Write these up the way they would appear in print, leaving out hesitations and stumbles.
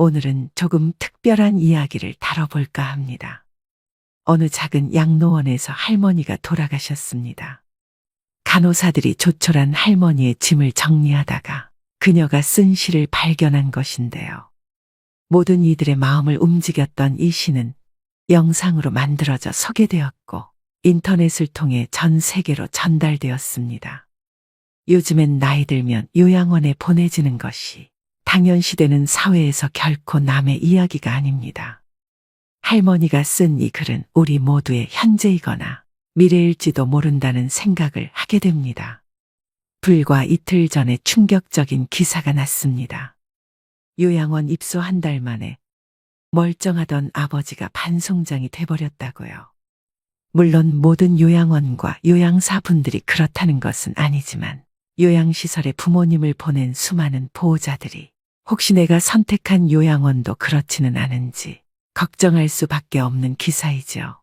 오늘은 조금 특별한 이야기를 다뤄볼까 합니다. 어느 작은 양로원에서 할머니가 돌아가셨습니다. 간호사들이 조촐한 할머니의 짐을 정리하다가 그녀가 쓴 시를 발견한 것인데요. 모든 이들의 마음을 움직였던 이 시는 영상으로 만들어져 소개되었고 인터넷을 통해 전 세계로 전달되었습니다. 요즘엔 나이 들면 요양원에 보내지는 것이 당연시되는 사회에서 결코 남의 이야기가 아닙니다. 할머니가 쓴 이 글은 우리 모두의 현재이거나 미래일지도 모른다는 생각을 하게 됩니다. 불과 이틀 전에 충격적인 기사가 났습니다. 요양원 입소 한 달 만에 멀쩡하던 아버지가 반송장이 돼버렸다고요. 물론 모든 요양원과 요양사분들이 그렇다는 것은 아니지만 요양시설에 부모님을 보낸 수많은 보호자들이 혹시 내가 선택한 요양원도 그렇지는 않은지 걱정할 수밖에 없는 기사이죠.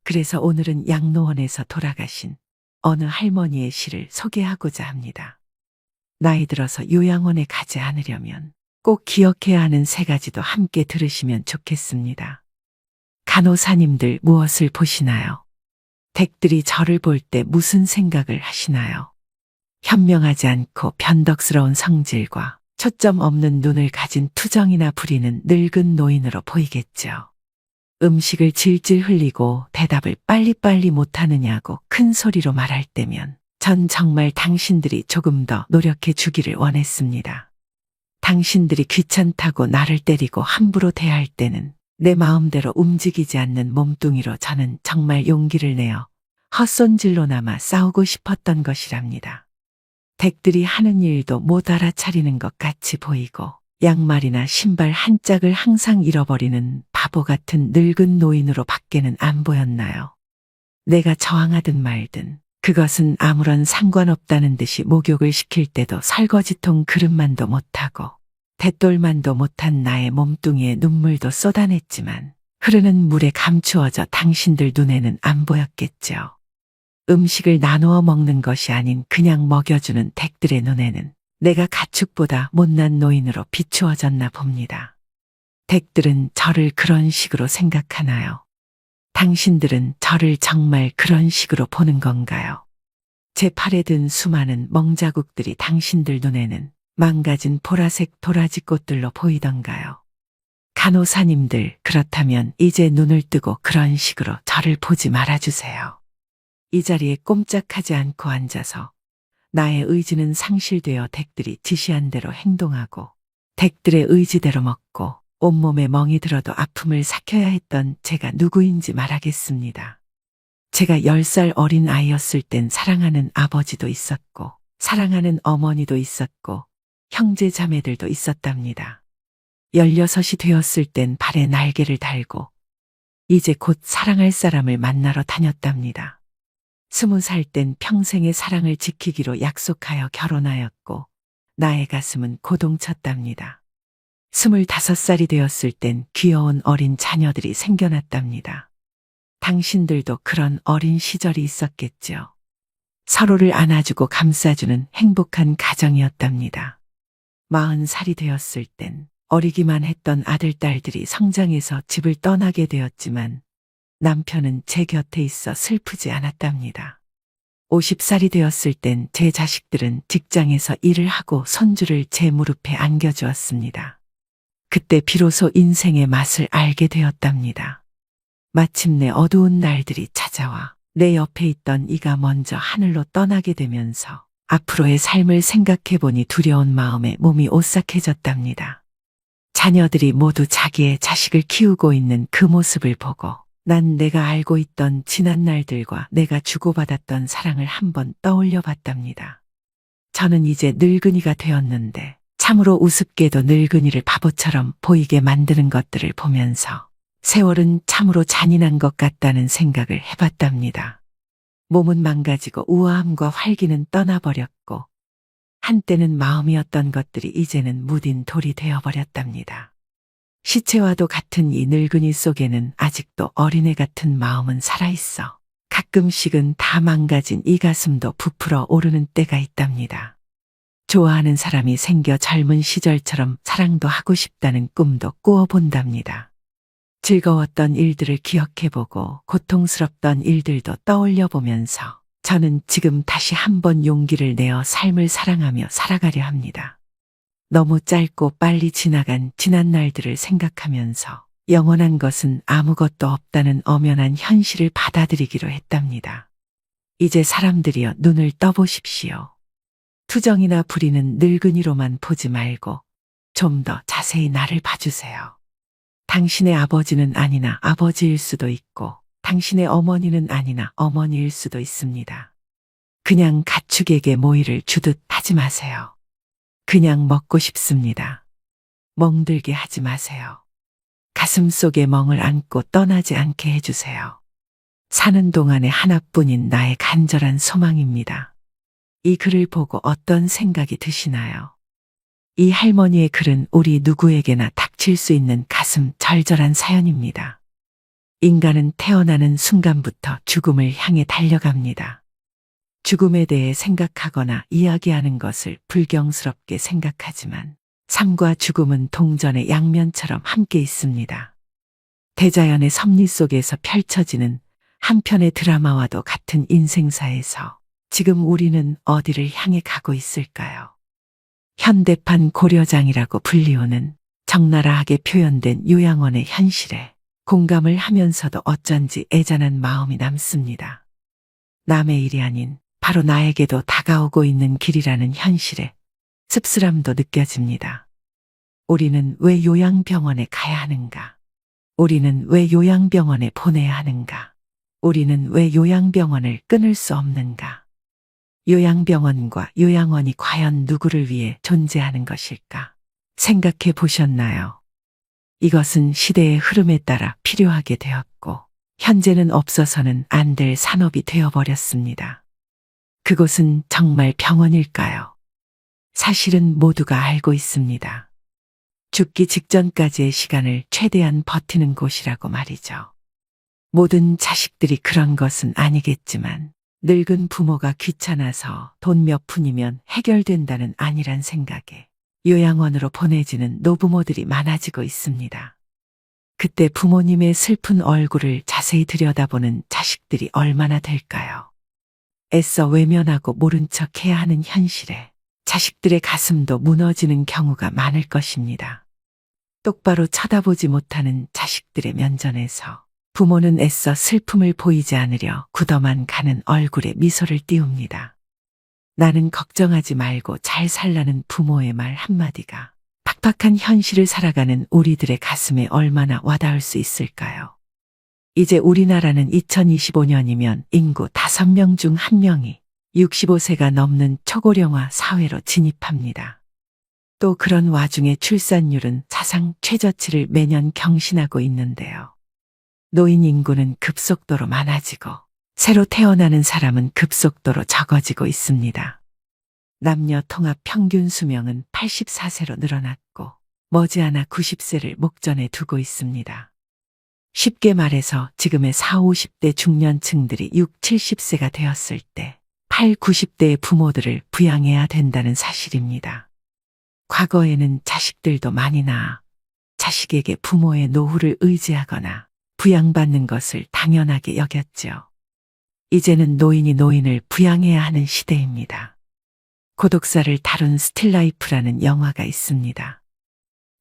그래서 오늘은 양로원에서 돌아가신 어느 할머니의 시를 소개하고자 합니다. 나이 들어서 요양원에 가지 않으려면 꼭 기억해야 하는 세 가지도 함께 들으시면 좋겠습니다. 간호사님들 무엇을 보시나요? 댁들이 저를 볼 때 무슨 생각을 하시나요? 현명하지 않고 변덕스러운 성질과 초점 없는 눈을 가진 투정이나 부리는 늙은 노인으로 보이겠죠. 음식을 질질 흘리고 대답을 빨리빨리 못하느냐고 큰 소리로 말할 때면 전 정말 당신들이 조금 더 노력해 주기를 원했습니다. 당신들이 귀찮다고 나를 때리고 함부로 대할 때는 내 마음대로 움직이지 않는 몸뚱이로 저는 정말 용기를 내어 헛손질로나마 싸우고 싶었던 것이랍니다. 댁들이 하는 일도 못 알아차리는 것 같이 보이고 양말이나 신발 한 짝을 항상 잃어버리는 바보 같은 늙은 노인으로 밖에는 안 보였나요? 내가 저항하든 말든 그것은 아무런 상관없다는 듯이 목욕을 시킬 때도 설거지통 그릇만도 못하고 대돌만도 못한 나의 몸뚱이에 눈물도 쏟아냈지만 흐르는 물에 감추어져 당신들 눈에는 안 보였겠죠. 음식을 나누어 먹는 것이 아닌 그냥 먹여주는 댁들의 눈에는 내가 가축보다 못난 노인으로 비추어졌나 봅니다. 댁들은 저를 그런 식으로 생각하나요? 당신들은 저를 정말 그런 식으로 보는 건가요? 제 팔에 든 수많은 멍자국들이 당신들 눈에는 망가진 보라색 도라지꽃들로 보이던가요? 간호사님들, 그렇다면 이제 눈을 뜨고 그런 식으로 저를 보지 말아주세요. 이 자리에 꼼짝하지 않고 앉아서 나의 의지는 상실되어 댁들이 지시한 대로 행동하고 댁들의 의지대로 먹고 온몸에 멍이 들어도 아픔을 삭혀야 했던 제가 누구인지 말하겠습니다. 제가 10살 어린 아이였을 땐 사랑하는 아버지도 있었고 사랑하는 어머니도 있었고 형제 자매들도 있었답니다. 16이 되었을 땐 발에 날개를 달고 이제 곧 사랑할 사람을 만나러 다녔답니다. 20살 땐 평생의 사랑을 지키기로 약속하여 결혼하였고 나의 가슴은 고동쳤답니다. 25살이 되었을 땐 귀여운 어린 자녀들이 생겨났답니다. 당신들도 그런 어린 시절이 있었겠죠. 서로를 안아주고 감싸주는 행복한 가정이었답니다. 40살이 되었을 땐 어리기만 했던 아들, 딸들이 성장해서 집을 떠나게 되었지만 남편은 제 곁에 있어 슬프지 않았답니다. 50살이 되었을 땐 제 자식들은 직장에서 일을 하고 손주를 제 무릎에 안겨주었습니다. 그때 비로소 인생의 맛을 알게 되었답니다. 마침내 어두운 날들이 찾아와 내 옆에 있던 이가 먼저 하늘로 떠나게 되면서 앞으로의 삶을 생각해보니 두려운 마음에 몸이 오싹해졌답니다. 자녀들이 모두 자기의 자식을 키우고 있는 그 모습을 보고 난 내가 알고 있던 지난 날들과 내가 주고받았던 사랑을 한번 떠올려 봤답니다. 저는 이제 늙은이가 되었는데 참으로 우습게도 늙은이를 바보처럼 보이게 만드는 것들을 보면서 세월은 참으로 잔인한 것 같다는 생각을 해봤답니다. 몸은 망가지고 우아함과 활기는 떠나버렸고 한때는 마음이었던 것들이 이제는 무딘 돌이 되어버렸답니다. 시체와도 같은 이 늙은이 속에는 아직도 어린애 같은 마음은 살아있어 가끔씩은 다 망가진 이 가슴도 부풀어 오르는 때가 있답니다. 좋아하는 사람이 생겨 젊은 시절처럼 사랑도 하고 싶다는 꿈도 꾸어본답니다. 즐거웠던 일들을 기억해보고 고통스럽던 일들도 떠올려보면서 저는 지금 다시 한번 용기를 내어 삶을 사랑하며 살아가려 합니다. 너무 짧고 빨리 지나간 지난 날들을 생각하면서 영원한 것은 아무것도 없다는 엄연한 현실을 받아들이기로 했답니다. 이제 사람들이여 눈을 떠보십시오. 투정이나 부리는 늙은이로만 보지 말고 좀 더 자세히 나를 봐주세요. 당신의 아버지는 아니나 아버지일 수도 있고 당신의 어머니는 아니나 어머니일 수도 있습니다. 그냥 가축에게 모이를 주듯 하지 마세요. 그냥 먹고 싶습니다. 멍들게 하지 마세요. 가슴 속에 멍을 안고 떠나지 않게 해주세요. 사는 동안에 하나뿐인 나의 간절한 소망입니다. 이 글을 보고 어떤 생각이 드시나요? 이 할머니의 글은 우리 누구에게나 닥칠 수 있는 가슴 절절한 사연입니다. 인간은 태어나는 순간부터 죽음을 향해 달려갑니다. 죽음에 대해 생각하거나 이야기하는 것을 불경스럽게 생각하지만 삶과 죽음은 동전의 양면처럼 함께 있습니다. 대자연의 섭리 속에서 펼쳐지는 한편의 드라마와도 같은 인생사에서 지금 우리는 어디를 향해 가고 있을까요? 현대판 고려장이라고 불리우는 적나라하게 표현된 요양원의 현실에 공감을 하면서도 어쩐지 애잔한 마음이 남습니다. 남의 일이 아닌 바로 나에게도 다가오고 있는 길이라는 현실에 씁쓸함도 느껴집니다. 우리는 왜 요양병원에 가야 하는가? 우리는 왜 요양병원에 보내야 하는가? 우리는 왜 요양병원을 끊을 수 없는가? 요양병원과 요양원이 과연 누구를 위해 존재하는 것일까? 생각해 보셨나요? 이것은 시대의 흐름에 따라 필요하게 되었고, 현재는 없어서는 안 될 산업이 되어버렸습니다. 그곳은 정말 병원일까요? 사실은 모두가 알고 있습니다. 죽기 직전까지의 시간을 최대한 버티는 곳이라고 말이죠. 모든 자식들이 그런 것은 아니겠지만, 늙은 부모가 귀찮아서 돈 몇 푼이면 해결된다는 안일한 생각에 요양원으로 보내지는 노부모들이 많아지고 있습니다. 그때 부모님의 슬픈 얼굴을 자세히 들여다보는 자식들이 얼마나 될까요? 애써 외면하고 모른 척 해야 하는 현실에 자식들의 가슴도 무너지는 경우가 많을 것입니다. 똑바로 쳐다보지 못하는 자식들의 면전에서 부모는 애써 슬픔을 보이지 않으려 굳어만 가는 얼굴에 미소를 띄웁니다. 나는 걱정하지 말고 잘 살라는 부모의 말 한마디가 팍팍한 현실을 살아가는 우리들의 가슴에 얼마나 와닿을 수 있을까요? 이제 우리나라는 2025년이면 인구 5명 중 1명이 65세가 넘는 초고령화 사회로 진입합니다. 또 그런 와중에 출산율은 사상 최저치를 매년 경신하고 있는데요. 노인 인구는 급속도로 많아지고 새로 태어나는 사람은 급속도로 적어지고 있습니다. 남녀 통합 평균 수명은 84세로 늘어났고 머지않아 90세를 목전에 두고 있습니다. 쉽게 말해서 지금의 40, 50대 중년층들이 60, 70세가 되었을 때 80, 90대의 부모들을 부양해야 된다는 사실입니다. 과거에는 자식들도 많이 낳아 자식에게 부모의 노후를 의지하거나 부양받는 것을 당연하게 여겼죠. 이제는 노인이 노인을 부양해야 하는 시대입니다. 고독사를 다룬 스틸라이프라는 영화가 있습니다.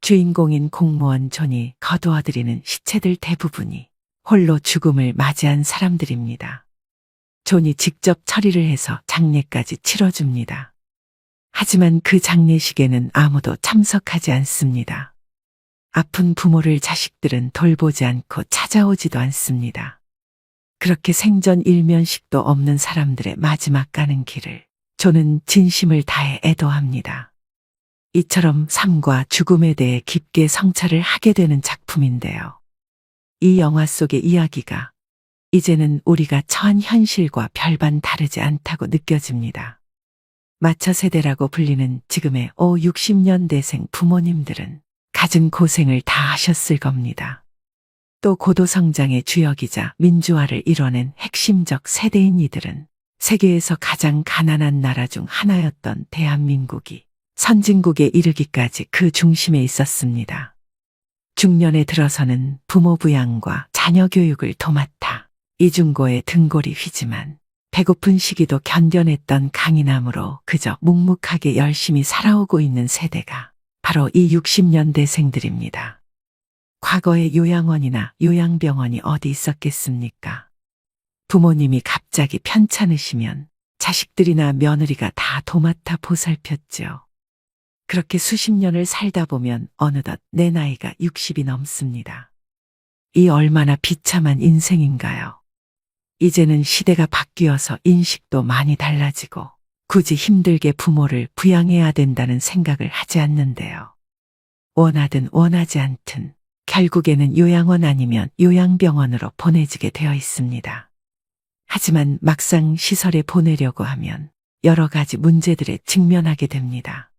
주인공인 공무원 존이 거두어들이는 시체들 대부분이 홀로 죽음을 맞이한 사람들입니다. 존이 직접 처리를 해서 장례까지 치러줍니다. 하지만 그 장례식에는 아무도 참석하지 않습니다. 아픈 부모를 자식들은 돌보지 않고 찾아오지도 않습니다. 그렇게 생전 일면식도 없는 사람들의 마지막 가는 길을 존은 진심을 다해 애도합니다. 이처럼 삶과 죽음에 대해 깊게 성찰을 하게 되는 작품인데요. 이 영화 속의 이야기가 이제는 우리가 처한 현실과 별반 다르지 않다고 느껴집니다. 마처 세대라고 불리는 지금의 5, 60년대생 부모님들은 갖은 고생을 다 하셨을 겁니다. 또 고도성장의 주역이자 민주화를 이뤄낸 핵심적 세대인 이들은 세계에서 가장 가난한 나라 중 하나였던 대한민국이 선진국에 이르기까지 그 중심에 있었습니다. 중년에 들어서는 부모 부양과 자녀 교육을 도맡아 이중고의 등골이 휘지만 배고픈 시기도 견뎌냈던 강인함으로 그저 묵묵하게 열심히 살아오고 있는 세대가 바로 이 60년대생들입니다. 과거에 요양원이나 요양병원이 어디 있었겠습니까? 부모님이 갑자기 편찮으시면 자식들이나 며느리가 다 도맡아 보살폈죠. 그렇게 수십 년을 살다 보면 어느덧 내 나이가 60이 넘습니다. 이 얼마나 비참한 인생인가요? 이제는 시대가 바뀌어서 인식도 많이 달라지고 굳이 힘들게 부모를 부양해야 된다는 생각을 하지 않는데요. 원하든 원하지 않든 결국에는 요양원 아니면 요양병원으로 보내지게 되어 있습니다. 하지만 막상 시설에 보내려고 하면 여러 가지 문제들에 직면하게 됩니다.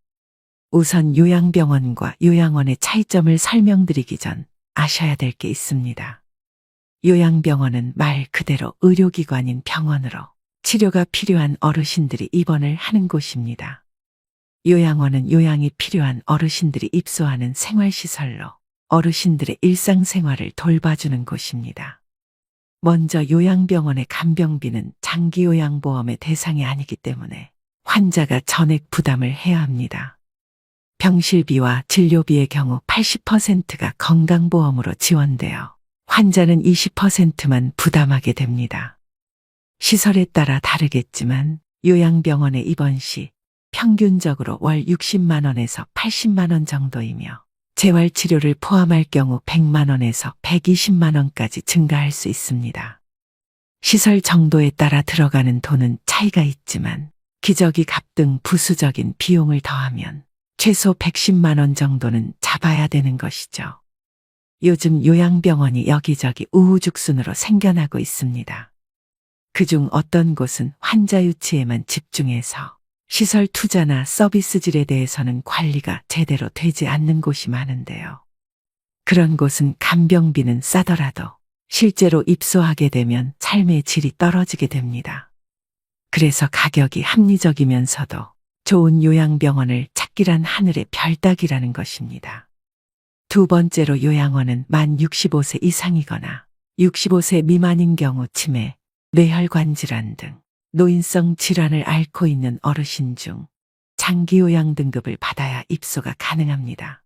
우선 요양병원과 요양원의 차이점을 설명드리기 전 아셔야 될 게 있습니다. 요양병원은 말 그대로 의료기관인 병원으로 치료가 필요한 어르신들이 입원을 하는 곳입니다. 요양원은 요양이 필요한 어르신들이 입소하는 생활시설로 어르신들의 일상생활을 돌봐주는 곳입니다. 먼저 요양병원의 간병비는 장기요양보험의 대상이 아니기 때문에 환자가 전액 부담을 해야 합니다. 병실비와 진료비의 경우 80%가 건강보험으로 지원되어 환자는 20%만 부담하게 됩니다. 시설에 따라 다르겠지만 요양병원의 입원 시 평균적으로 월 60만 원에서 80만 원 정도이며 재활치료를 포함할 경우 100만 원에서 120만 원까지 증가할 수 있습니다. 시설 정도에 따라 들어가는 돈은 차이가 있지만 기저귀 값 등 부수적인 비용을 더하면 최소 110만 원 정도는 잡아야 되는 것이죠. 요즘 요양병원이 여기저기 우후죽순으로 생겨나고 있습니다. 그중 어떤 곳은 환자 유치에만 집중해서 시설 투자나 서비스질에 대해서는 관리가 제대로 되지 않는 곳이 많은데요. 그런 곳은 간병비는 싸더라도 실제로 입소하게 되면 삶의 질이 떨어지게 됩니다. 그래서 가격이 합리적이면서도 좋은 요양병원을 찾기란 하늘의 별 따기라는 것입니다. 두 번째로 요양원은 만 65세 이상이거나 65세 미만인 경우 치매, 뇌혈관 질환 등 노인성 질환을 앓고 있는 어르신 중 장기요양 등급을 받아야 입소가 가능합니다.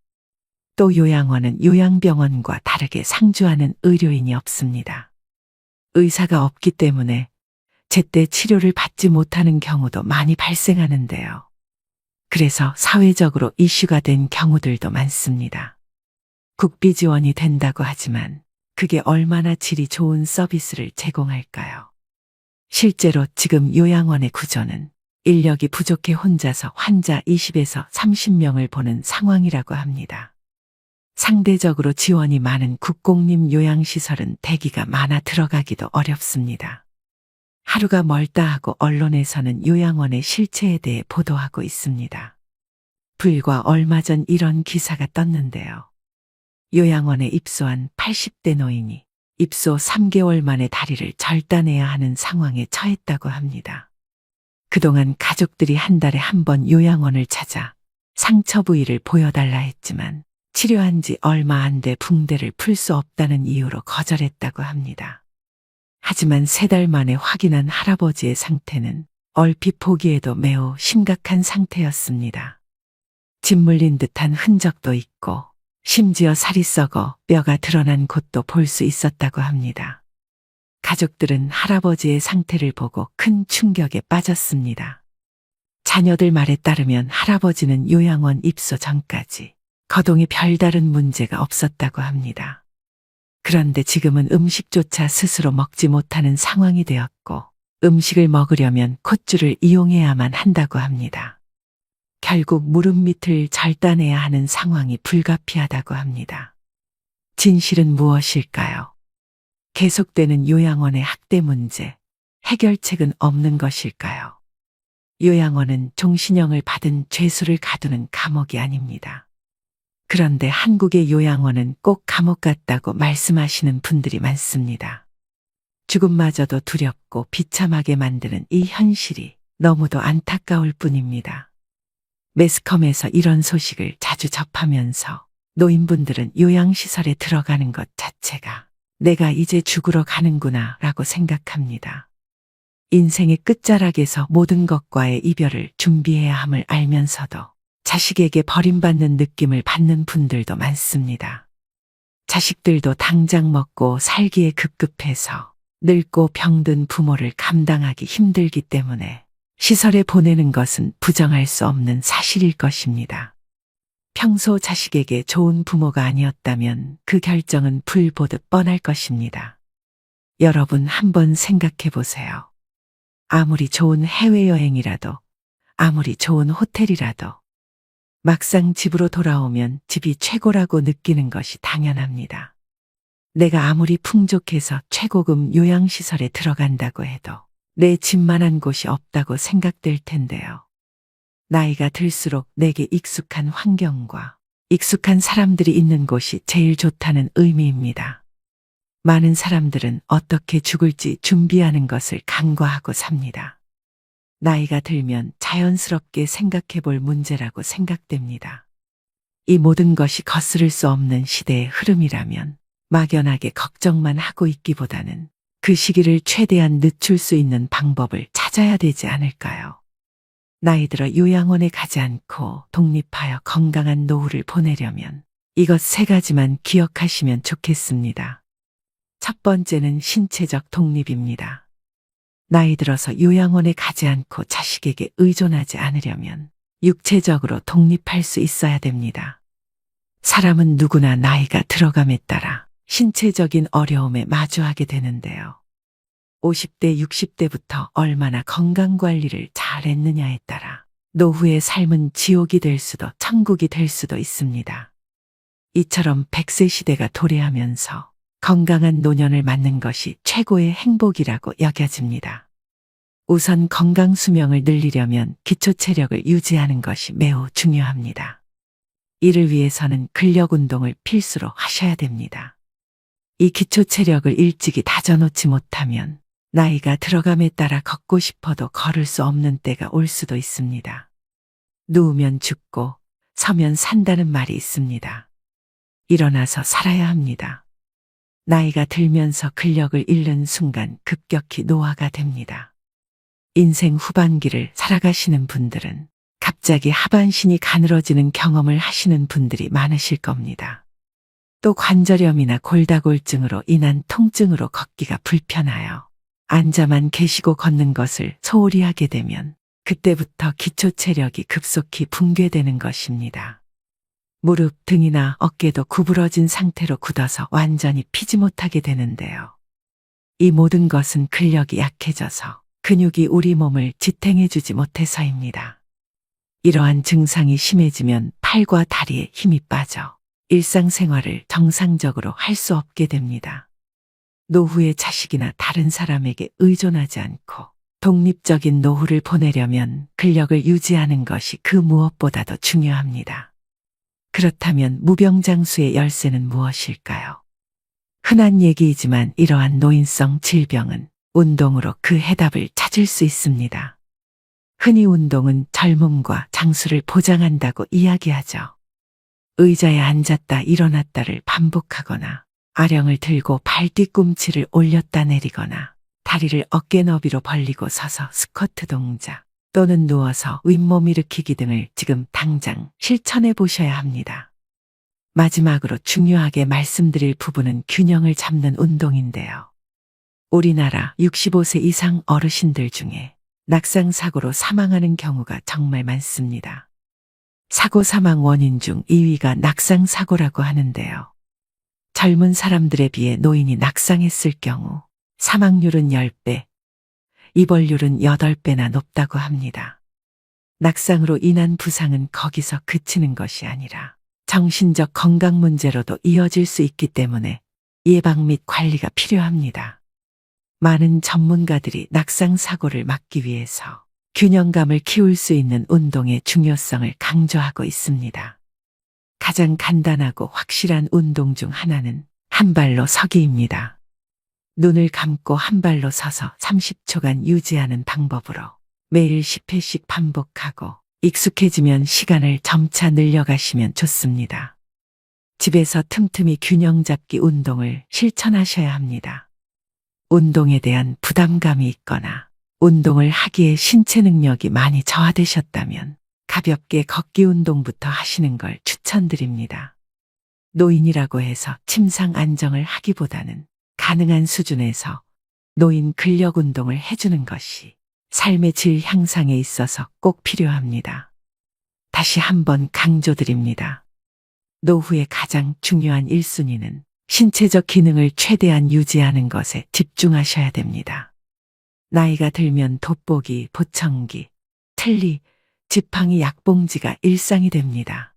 또 요양원은 요양병원과 다르게 상주하는 의료인이 없습니다. 의사가 없기 때문에 제때 치료를 받지 못하는 경우도 많이 발생하는데요. 그래서 사회적으로 이슈가 된 경우들도 많습니다. 국비 지원이 된다고 하지만 그게 얼마나 질이 좋은 서비스를 제공할까요? 실제로 지금 요양원의 구조는 인력이 부족해 혼자서 환자 20에서 30명을 보는 상황이라고 합니다. 상대적으로 지원이 많은 국공립 요양시설은 대기가 많아 들어가기도 어렵습니다. 하루가 멀다 하고 언론에서는 요양원의 실체에 대해 보도하고 있습니다. 불과 얼마 전 이런 기사가 떴는데요. 요양원에 입소한 80대 노인이 입소 3개월 만에 다리를 절단해야 하는 상황에 처했다고 합니다. 그동안 가족들이 한 달에 한 번 요양원을 찾아 상처 부위를 보여달라 했지만 치료한 지 얼마 안 돼 붕대를 풀 수 없다는 이유로 거절했다고 합니다. 하지만 3달 만에 확인한 할아버지의 상태는 얼핏 보기에도 매우 심각한 상태였습니다. 짓물린 듯한 흔적도 있고 심지어 살이 썩어 뼈가 드러난 곳도 볼 수 있었다고 합니다. 가족들은 할아버지의 상태를 보고 큰 충격에 빠졌습니다. 자녀들 말에 따르면 할아버지는 요양원 입소 전까지 거동에 별다른 문제가 없었다고 합니다. 그런데 지금은 음식조차 스스로 먹지 못하는 상황이 되었고 음식을 먹으려면 콧줄을 이용해야만 한다고 합니다. 결국 무릎 밑을 절단해야 하는 상황이 불가피하다고 합니다. 진실은 무엇일까요? 계속되는 요양원의 학대 문제, 해결책은 없는 것일까요? 요양원은 종신형을 받은 죄수를 가두는 감옥이 아닙니다. 그런데 한국의 요양원은 꼭 감옥 같다고 말씀하시는 분들이 많습니다. 죽음마저도 두렵고 비참하게 만드는 이 현실이 너무도 안타까울 뿐입니다. 매스컴에서 이런 소식을 자주 접하면서 노인분들은 요양시설에 들어가는 것 자체가 내가 이제 죽으러 가는구나 라고 생각합니다. 인생의 끝자락에서 모든 것과의 이별을 준비해야 함을 알면서도 자식에게 버림받는 느낌을 받는 분들도 많습니다. 자식들도 당장 먹고 살기에 급급해서 늙고 병든 부모를 감당하기 힘들기 때문에 시설에 보내는 것은 부정할 수 없는 사실일 것입니다. 평소 자식에게 좋은 부모가 아니었다면 그 결정은 불보듯 뻔할 것입니다. 여러분 한번 생각해 보세요. 아무리 좋은 해외여행이라도, 아무리 좋은 호텔이라도 막상 집으로 돌아오면 집이 최고라고 느끼는 것이 당연합니다. 내가 아무리 풍족해서 최고급 요양시설에 들어간다고 해도 내 집만한 곳이 없다고 생각될 텐데요. 나이가 들수록 내게 익숙한 환경과 익숙한 사람들이 있는 곳이 제일 좋다는 의미입니다. 많은 사람들은 어떻게 죽을지 준비하는 것을 간과하고 삽니다. 나이가 들면 자연스럽게 생각해 볼 문제라고 생각됩니다. 이 모든 것이 거스를 수 없는 시대의 흐름이라면 막연하게 걱정만 하고 있기보다는 그 시기를 최대한 늦출 수 있는 방법을 찾아야 되지 않을까요? 나이 들어 요양원에 가지 않고 독립하여 건강한 노후를 보내려면 이것 세 가지만 기억하시면 좋겠습니다. 첫 번째는 신체적 독립입니다. 나이 들어서 요양원에 가지 않고 자식에게 의존하지 않으려면 육체적으로 독립할 수 있어야 됩니다. 사람은 누구나 나이가 들어감에 따라 신체적인 어려움에 마주하게 되는데요. 50대, 60대부터 얼마나 건강관리를 잘했느냐에 따라 노후의 삶은 지옥이 될 수도 천국이 될 수도 있습니다. 이처럼 100세 시대가 도래하면서 건강한 노년을 맞는 것이 최고의 행복이라고 여겨집니다. 우선 건강 수명을 늘리려면 기초 체력을 유지하는 것이 매우 중요합니다. 이를 위해서는 근력 운동을 필수로 하셔야 됩니다. 이 기초 체력을 일찍이 다져놓지 못하면 나이가 들어감에 따라 걷고 싶어도 걸을 수 없는 때가 올 수도 있습니다. 누우면 죽고 서면 산다는 말이 있습니다. 일어나서 살아야 합니다. 나이가 들면서 근력을 잃는 순간 급격히 노화가 됩니다. 인생 후반기를 살아가시는 분들은 갑자기 하반신이 가늘어지는 경험을 하시는 분들이 많으실 겁니다. 또 관절염이나 골다골증으로 인한 통증으로 걷기가 불편하여 앉아만 계시고 걷는 것을 소홀히 하게 되면 그때부터 기초 체력이 급속히 붕괴되는 것입니다. 무릎, 등이나 어깨도 구부러진 상태로 굳어서 완전히 피지 못하게 되는데요. 이 모든 것은 근력이 약해져서 근육이 우리 몸을 지탱해주지 못해서입니다. 이러한 증상이 심해지면 팔과 다리에 힘이 빠져 일상생활을 정상적으로 할 수 없게 됩니다. 노후에 자식이나 다른 사람에게 의존하지 않고 독립적인 노후를 보내려면 근력을 유지하는 것이 그 무엇보다도 중요합니다. 그렇다면 무병장수의 열쇠는 무엇일까요? 흔한 얘기이지만 이러한 노인성 질병은 운동으로 그 해답을 찾을 수 있습니다. 흔히 운동은 젊음과 장수를 보장한다고 이야기하죠. 의자에 앉았다 일어났다를 반복하거나 아령을 들고 발 뒤꿈치를 올렸다 내리거나 다리를 어깨 너비로 벌리고 서서 스쿼트 동작 또는 누워서 윗몸 일으키기 등을 지금 당장 실천해 보셔야 합니다. 마지막으로 중요하게 말씀드릴 부분은 균형을 잡는 운동인데요. 우리나라 65세 이상 어르신들 중에 낙상사고로 사망하는 경우가 정말 많습니다. 사고 사망 원인 중 2위가 낙상사고라고 하는데요. 젊은 사람들에 비해 노인이 낙상했을 경우 사망률은 10배, 입원율은 8배나 높다고 합니다. 낙상으로 인한 부상은 거기서 그치는 것이 아니라 정신적 건강 문제로도 이어질 수 있기 때문에 예방 및 관리가 필요합니다. 많은 전문가들이 낙상 사고를 막기 위해서 균형감을 키울 수 있는 운동의 중요성을 강조하고 있습니다. 가장 간단하고 확실한 운동 중 하나는 한 발로 서기입니다. 눈을 감고 한 발로 서서 30초간 유지하는 방법으로 매일 10회씩 반복하고 익숙해지면 시간을 점차 늘려가시면 좋습니다. 집에서 틈틈이 균형 잡기 운동을 실천하셔야 합니다. 운동에 대한 부담감이 있거나 운동을 하기에 신체 능력이 많이 저하되셨다면 가볍게 걷기 운동부터 하시는 걸 추천드립니다. 노인이라고 해서 침상 안정을 하기보다는 가능한 수준에서 노인 근력 운동을 해주는 것이 삶의 질 향상에 있어서 꼭 필요합니다. 다시 한번 강조드립니다. 노후의 가장 중요한 1순위는 신체적 기능을 최대한 유지하는 것에 집중하셔야 됩니다. 나이가 들면 돋보기, 보청기, 틀니, 지팡이, 약봉지가 일상이 됩니다.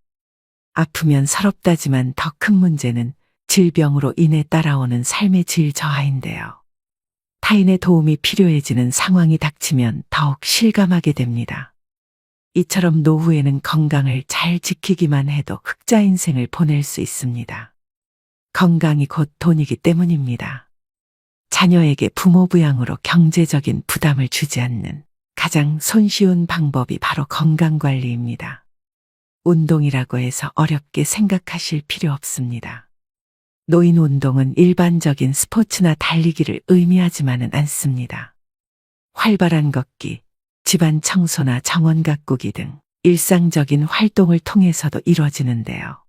아프면 서럽다지만 더 큰 문제는 질병으로 인해 따라오는 삶의 질 저하인데요. 타인의 도움이 필요해지는 상황이 닥치면 더욱 실감하게 됩니다. 이처럼 노후에는 건강을 잘 지키기만 해도 흑자 인생을 보낼 수 있습니다. 건강이 곧 돈이기 때문입니다. 자녀에게 부모 부양으로 경제적인 부담을 주지 않는 가장 손쉬운 방법이 바로 건강관리입니다. 운동이라고 해서 어렵게 생각하실 필요 없습니다. 노인 운동은 일반적인 스포츠나 달리기를 의미하지만은 않습니다. 활발한 걷기, 집안 청소나 정원 가꾸기 등 일상적인 활동을 통해서도 이루어지는데요.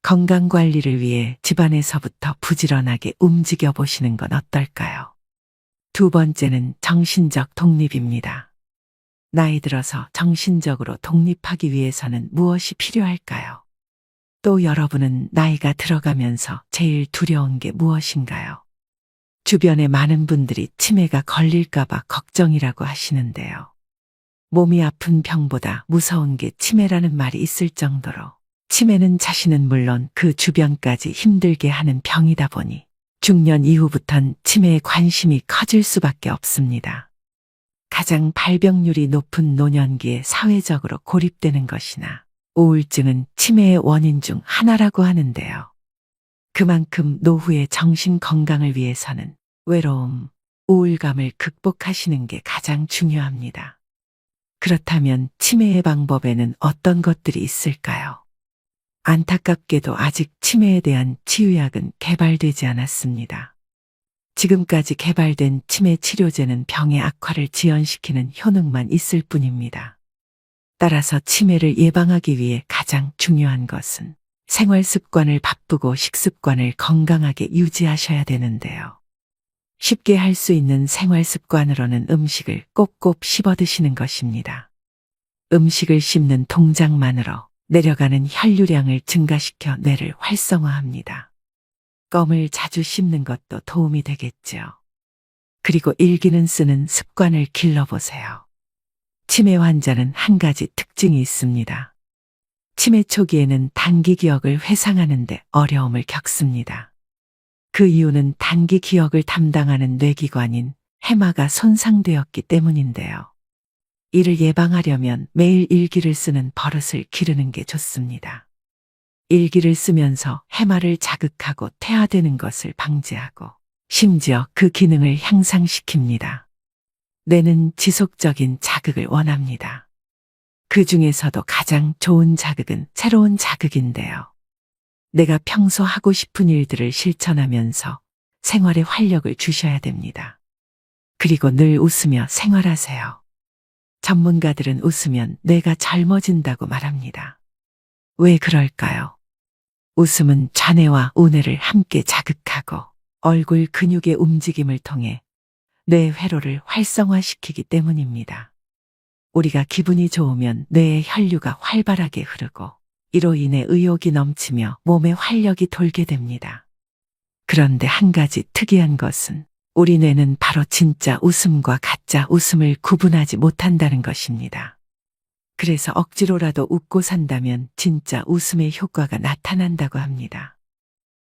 건강관리를 위해 집안에서부터 부지런하게 움직여 보시는 건 어떨까요? 두 번째는 정신적 독립입니다. 나이 들어서 정신적으로 독립하기 위해서는 무엇이 필요할까요? 또 여러분은 나이가 들어가면서 제일 두려운 게 무엇인가요? 주변에 많은 분들이 치매가 걸릴까봐 걱정이라고 하시는데요. 몸이 아픈 병보다 무서운 게 치매라는 말이 있을 정도로 치매는 자신은 물론 그 주변까지 힘들게 하는 병이다 보니 중년 이후부턴 치매에 관심이 커질 수밖에 없습니다. 가장 발병률이 높은 노년기에 사회적으로 고립되는 것이나 우울증은 치매의 원인 중 하나라고 하는데요. 그만큼 노후의 정신 건강을 위해서는 외로움, 우울감을 극복하시는 게 가장 중요합니다. 그렇다면 치매의 방법에는 어떤 것들이 있을까요? 안타깝게도 아직 치매에 대한 치유약은 개발되지 않았습니다. 지금까지 개발된 치매 치료제는 병의 악화를 지연시키는 효능만 있을 뿐입니다. 따라서 치매를 예방하기 위해 가장 중요한 것은 생활 습관을 바꾸고 식습관을 건강하게 유지하셔야 되는데요. 쉽게 할 수 있는 생활 습관으로는 음식을 꼭꼭 씹어 드시는 것입니다. 음식을 씹는 동작만으로 내려가는 혈류량을 증가시켜 뇌를 활성화합니다. 껌을 자주 씹는 것도 도움이 되겠죠. 그리고 일기는 쓰는 습관을 길러보세요. 치매 환자는 한 가지 특징이 있습니다. 치매 초기에는 단기 기억을 회상하는 데 어려움을 겪습니다. 그 이유는 단기 기억을 담당하는 뇌기관인 해마가 손상되었기 때문인데요. 이를 예방하려면 매일 일기를 쓰는 버릇을 기르는 게 좋습니다. 일기를 쓰면서 해마를 자극하고 퇴화되는 것을 방지하고 심지어 그 기능을 향상시킵니다. 뇌는 지속적인 자극을 원합니다. 그 중에서도 가장 좋은 자극은 새로운 자극인데요. 내가 평소 하고 싶은 일들을 실천하면서 생활에 활력을 주셔야 됩니다. 그리고 늘 웃으며 생활하세요. 전문가들은 웃으면 뇌가 젊어진다고 말합니다. 왜 그럴까요? 웃음은 좌뇌와 우뇌를 함께 자극하고 얼굴 근육의 움직임을 통해 뇌 회로를 활성화시키기 때문입니다. 우리가 기분이 좋으면 뇌의 혈류가 활발하게 흐르고 이로 인해 의욕이 넘치며 몸에 활력이 돌게 됩니다. 그런데 한 가지 특이한 것은 우리 뇌는 바로 진짜 웃음과 가짜 웃음을 구분하지 못한다는 것입니다. 그래서 억지로라도 웃고 산다면 진짜 웃음의 효과가 나타난다고 합니다.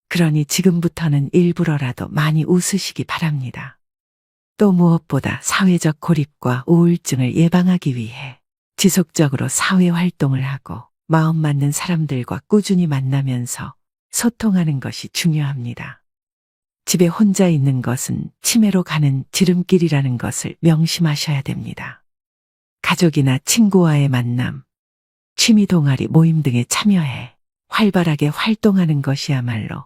그러니 지금부터는 일부러라도 많이 웃으시기 바랍니다. 또 무엇보다 사회적 고립과 우울증을 예방하기 위해 지속적으로 사회 활동을 하고 마음 맞는 사람들과 꾸준히 만나면서 소통하는 것이 중요합니다. 집에 혼자 있는 것은 치매로 가는 지름길이라는 것을 명심하셔야 됩니다. 가족이나 친구와의 만남, 취미 동아리 모임 등에 참여해 활발하게 활동하는 것이야말로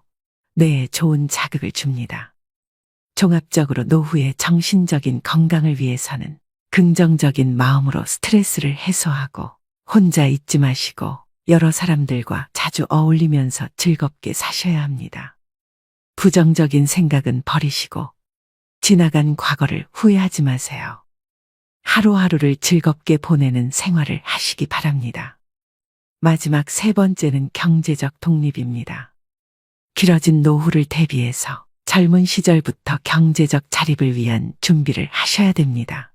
뇌에 좋은 자극을 줍니다. 종합적으로 노후의 정신적인 건강을 위해서는 긍정적인 마음으로 스트레스를 해소하고 혼자 있지 마시고 여러 사람들과 자주 어울리면서 즐겁게 사셔야 합니다. 부정적인 생각은 버리시고 지나간 과거를 후회하지 마세요. 하루하루를 즐겁게 보내는 생활을 하시기 바랍니다. 마지막 세 번째는 경제적 독립입니다. 길어진 노후를 대비해서 젊은 시절부터 경제적 자립을 위한 준비를 하셔야 됩니다.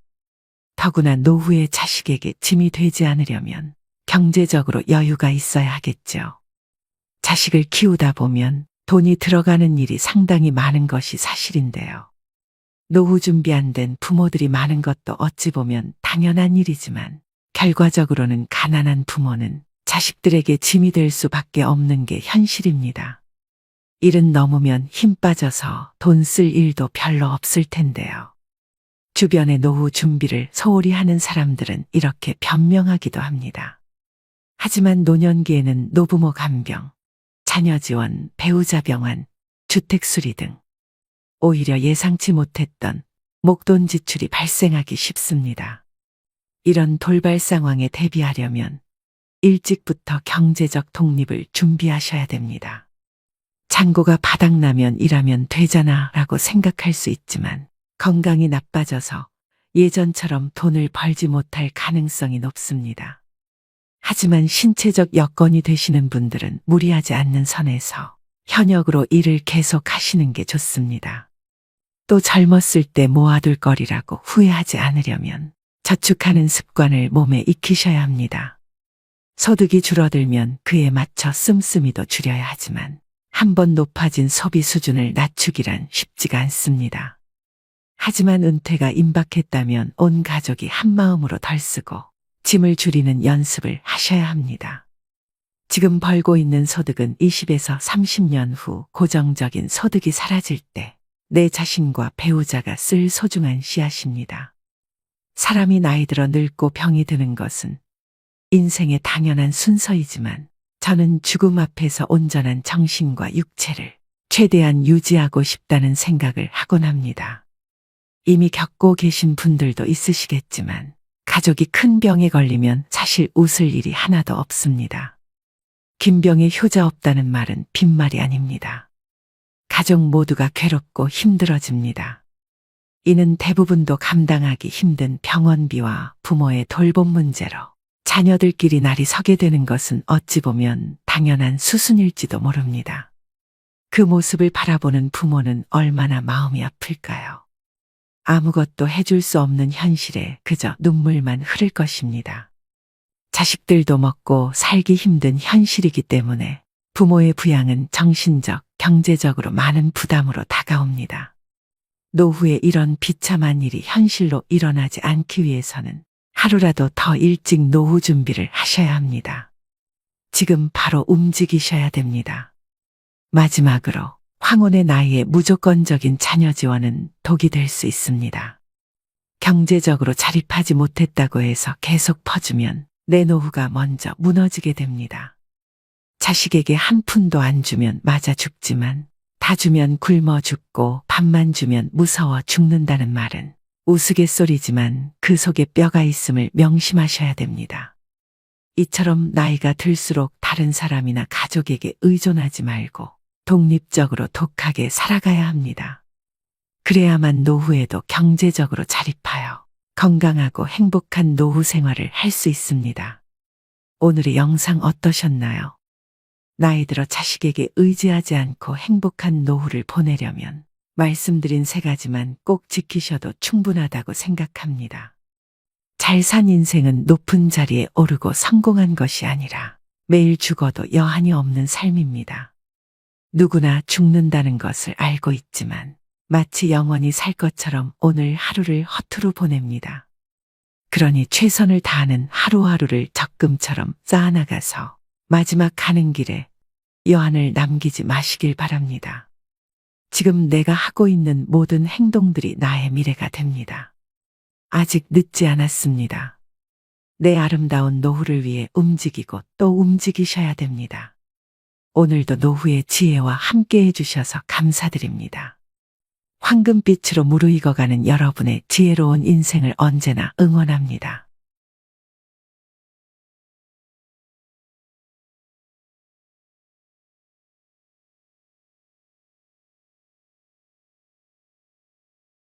더구나 노후의 자식에게 짐이 되지 않으려면 경제적으로 여유가 있어야 하겠죠. 자식을 키우다 보면 돈이 들어가는 일이 상당히 많은 것이 사실인데요. 노후 준비 안 된 부모들이 많은 것도 어찌 보면 당연한 일이지만 결과적으로는 가난한 부모는 자식들에게 짐이 될 수밖에 없는 게 현실입니다. 일은 넘으면 힘 빠져서 돈 쓸 일도 별로 없을 텐데요. 주변의 노후 준비를 소홀히 하는 사람들은 이렇게 변명하기도 합니다. 하지만 노년기에는 노부모 간병, 자녀 지원, 배우자 병환, 주택 수리 등 오히려 예상치 못했던 목돈 지출이 발생하기 쉽습니다. 이런 돌발 상황에 대비하려면 일찍부터 경제적 독립을 준비하셔야 됩니다. 잔고가 바닥나면 일하면 되잖아 라고 생각할 수 있지만 건강이 나빠져서 예전처럼 돈을 벌지 못할 가능성이 높습니다. 하지만 신체적 여건이 되시는 분들은 무리하지 않는 선에서 현역으로 일을 계속 하시는 게 좋습니다. 또 젊었을 때 모아둘 거리라고 후회하지 않으려면 저축하는 습관을 몸에 익히셔야 합니다. 소득이 줄어들면 그에 맞춰 씀씀이도 줄여야 하지만 한번 높아진 소비 수준을 낮추기란 쉽지가 않습니다. 하지만 은퇴가 임박했다면 온 가족이 한마음으로 덜 쓰고 짐을 줄이는 연습을 하셔야 합니다. 지금 벌고 있는 소득은 20에서 30년 후 고정적인 소득이 사라질 때 내 자신과 배우자가 쓸 소중한 씨앗입니다. 사람이 나이 들어 늙고 병이 드는 것은 인생의 당연한 순서이지만 저는 죽음 앞에서 온전한 정신과 육체를 최대한 유지하고 싶다는 생각을 하곤 합니다. 이미 겪고 계신 분들도 있으시겠지만 가족이 큰 병에 걸리면 사실 웃을 일이 하나도 없습니다. 긴 병에 효자 없다는 말은 빈말이 아닙니다. 가족 모두가 괴롭고 힘들어집니다. 이는 대부분도 감당하기 힘든 병원비와 부모의 돌봄 문제로 자녀들끼리 날이 서게 되는 것은 어찌 보면 당연한 수순일지도 모릅니다. 그 모습을 바라보는 부모는 얼마나 마음이 아플까요? 아무것도 해줄 수 없는 현실에 그저 눈물만 흐를 것입니다. 자식들도 먹고 살기 힘든 현실이기 때문에 부모의 부양은 정신적, 경제적으로 많은 부담으로 다가옵니다. 노후에 이런 비참한 일이 현실로 일어나지 않기 위해서는 하루라도 더 일찍 노후 준비를 하셔야 합니다. 지금 바로 움직이셔야 됩니다. 마지막으로 황혼의 나이에 무조건적인 자녀 지원은 독이 될 수 있습니다. 경제적으로 자립하지 못했다고 해서 계속 퍼주면 내 노후가 먼저 무너지게 됩니다. 자식에게 한 푼도 안 주면 맞아 죽지만 다 주면 굶어 죽고 밥만 주면 무서워 죽는다는 말은 우스갯소리지만 그 속에 뼈가 있음을 명심하셔야 됩니다. 이처럼 나이가 들수록 다른 사람이나 가족에게 의존하지 말고 독립적으로 독하게 살아가야 합니다. 그래야만 노후에도 경제적으로 자립하여 건강하고 행복한 노후 생활을 할 수 있습니다. 오늘의 영상 어떠셨나요? 나이 들어 자식에게 의지하지 않고 행복한 노후를 보내려면 말씀드린 세 가지만 꼭 지키셔도 충분하다고 생각합니다. 잘 산 인생은 높은 자리에 오르고 성공한 것이 아니라 매일 죽어도 여한이 없는 삶입니다. 누구나 죽는다는 것을 알고 있지만 마치 영원히 살 것처럼 오늘 하루를 허투루 보냅니다. 그러니 최선을 다하는 하루하루를 적금처럼 쌓아나가서 마지막 가는 길에 여한을 남기지 마시길 바랍니다. 지금 내가 하고 있는 모든 행동들이 나의 미래가 됩니다. 아직 늦지 않았습니다. 내 아름다운 노후를 위해 움직이고 또 움직이셔야 됩니다. 오늘도 노후의 지혜와 함께 해주셔서 감사드립니다. 황금빛으로 무르익어가는 여러분의 지혜로운 인생을 언제나 응원합니다.